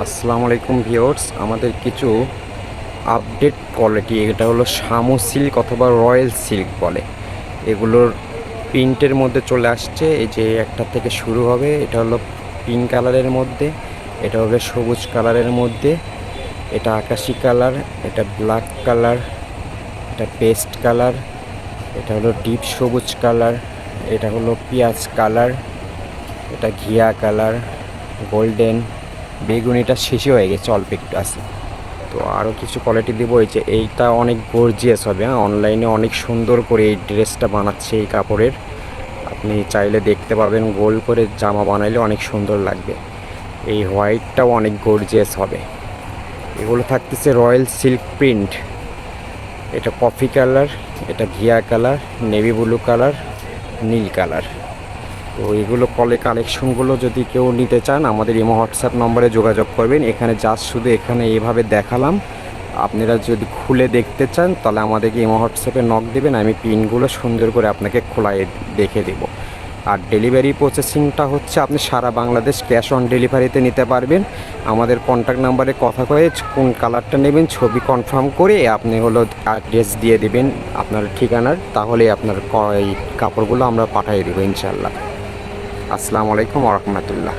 আসসালামু আলাইকুম ভিউয়ার্স, আমাদের কিছু আপডেট কোয়ালিটি, এটা হলো শামু সিল্ক অথবা রয়্যাল সিল্ক বলে। এগুলোর প্রিন্টের মধ্যে চলে আসছে। এই যে একটা থেকে শুরু হবে, এটা হলো পিঙ্ক কালারের মধ্যে, এটা হলো সবুজ কালারের মধ্যে, এটা আকাশি কালার, এটা ব্ল্যাক কালার, এটা পেস্ট কালার, এটা হলো ডিপ সবুজ কালার, এটা হলো পেঁয়াজ কালার, এটা ঘিয়া কালার, গোল্ডেন, বেগুনিটা শেষে হয়ে গেছে, অল্প একটু আছে। তো আরও কিছু কোয়ালিটি দেবো। এই যে এইটা অনেক গর্জিয়াস হবে, হ্যাঁ, অনলাইনে অনেক সুন্দর করে এই ড্রেসটা বানাচ্ছে এই কাপড়ের। আপনি চাইলে দেখতে পাবেন, গোল করে জামা বানাইলে অনেক সুন্দর লাগবে। এই হোয়াইটটাও অনেক গর্জিয়াস হবে। এগুলো থাকতেছে রয়্যাল সিল্ক প্রিন্ট, এটা কফি কালার, এটা ঘিয়া কালার, নেভি ব্লু কালার, নীল কালার। তো এগুলো কালেকশনগুলো যদি কেউ নিতে চান, আমাদের ইমো হোয়াটসঅ্যাপ নম্বরে যোগাযোগ করবেন। এখানে জাস্ট শুধু এখানে এইভাবে দেখালাম। আপনারা যদি খুলে দেখতে চান তাহলে আমাদেরকে ইমো হোয়াটসঅ্যাপে নক দেবেন, আমি পিনগুলো সুন্দর করে আপনাকে খোলায় দেখে দেব। আর ডেলিভারি প্রসেসিংটা হচ্ছে আপনি সারা বাংলাদেশ ক্যাশ অন ডেলিভারিতে নিতে পারবেন। আমাদের কন্ট্যাক্ট নাম্বারে কথা কয়ে কোন কালারটা নেবেন ছবি কনফার্ম করে আপনি হলো অ্যাড্রেস দিয়ে দেবেন আপনার ঠিকানার, তাহলে আপনার এই কাপড়গুলো আমরা পাঠিয়ে দেবো ইনশাল্লাহ। আসসালামু আলাইকুম ওয়া রাহমাতুল্লাহ।